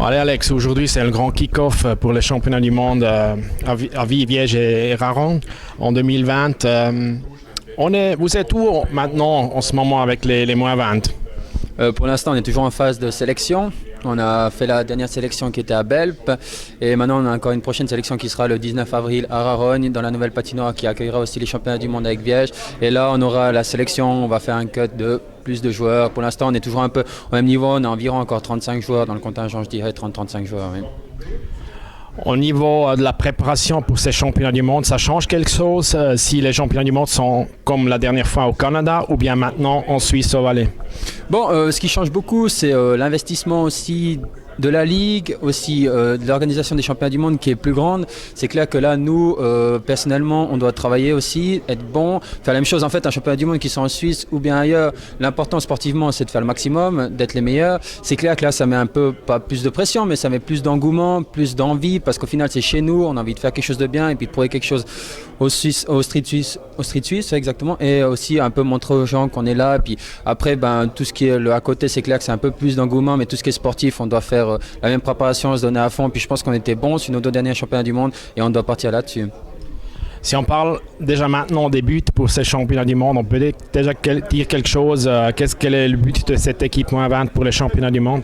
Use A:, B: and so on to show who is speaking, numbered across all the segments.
A: Allez Alex, aujourd'hui c'est le grand kick-off pour les championnats du monde à Viviège et Raron en 2020. Vous êtes où maintenant en ce moment avec les moins 20?
B: Pour l'instant, on est toujours en phase de sélection. On a fait la dernière sélection qui était à Belp et maintenant on a encore une prochaine sélection qui sera le 19 avril à Rarogne dans la nouvelle patinoire qui accueillera aussi les championnats du monde avec Viège. Et là on aura la sélection, on va faire un cut de plus de joueurs. Pour l'instant on est toujours un peu au même niveau, on a environ encore 35 joueurs dans le contingent, je dirais 30-35 joueurs. Oui.
A: Au niveau de la préparation pour ces championnats du monde, ça change quelque chose si les championnats du monde sont comme la dernière fois au Canada ou bien maintenant en Suisse au Valais?
B: Bon, ce qui change beaucoup, c'est l'investissement aussi de la Ligue, aussi de l'organisation des championnats du monde qui est plus grande. C'est clair que là, nous, personnellement, on doit travailler aussi, être bon, faire la même chose. En fait, un championnat du monde qui soit en Suisse ou bien ailleurs, l'important sportivement, c'est de faire le maximum, d'être les meilleurs. C'est clair que là, ça met un peu, pas plus de pression, mais ça met plus d'engouement, plus d'envie, parce qu'au final, c'est chez nous, on a envie de faire quelque chose de bien et puis de prouver quelque chose au street suisse, exactement, et aussi un peu montrer aux gens qu'on est là. Et puis après, tout ce qui est à côté, c'est clair que c'est un peu plus d'engouement, mais tout ce qui est sportif, on doit faire la même préparation, se donner à fond. Puis je pense qu'on était bons sur nos 2 derniers championnats du monde et on doit partir là-dessus.
A: Si on parle déjà maintenant des buts pour ces championnats du monde, on peut déjà dire quelque chose. Quel est le but de cette équipe moins 20 pour les championnats du monde?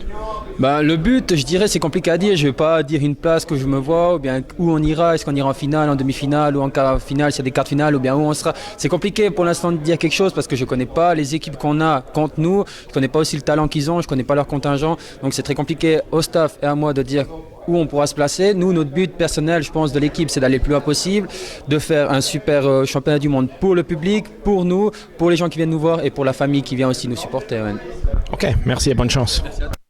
B: Le but, je dirais, c'est compliqué à dire. Je ne vais pas dire une place que je me vois, ou bien où on ira. Est-ce qu'on ira en finale, en demi-finale, ou en quart finale, s'il y a des quarts de finale, ou bien où on sera. C'est compliqué pour l'instant de dire quelque chose parce que je ne connais pas les équipes qu'on a contre nous. Je ne connais pas aussi le talent qu'ils ont. Je ne connais pas leur contingent. Donc c'est très compliqué au staff et à moi de dire où on pourra se placer. Nous, notre but personnel, je pense, de l'équipe, c'est d'aller le plus loin possible, de faire un super championnat du monde pour le public, pour nous, pour les gens qui viennent nous voir et pour la famille qui vient aussi nous supporter. Ouais.
A: Ok, merci et bonne chance.
B: Merci à toi.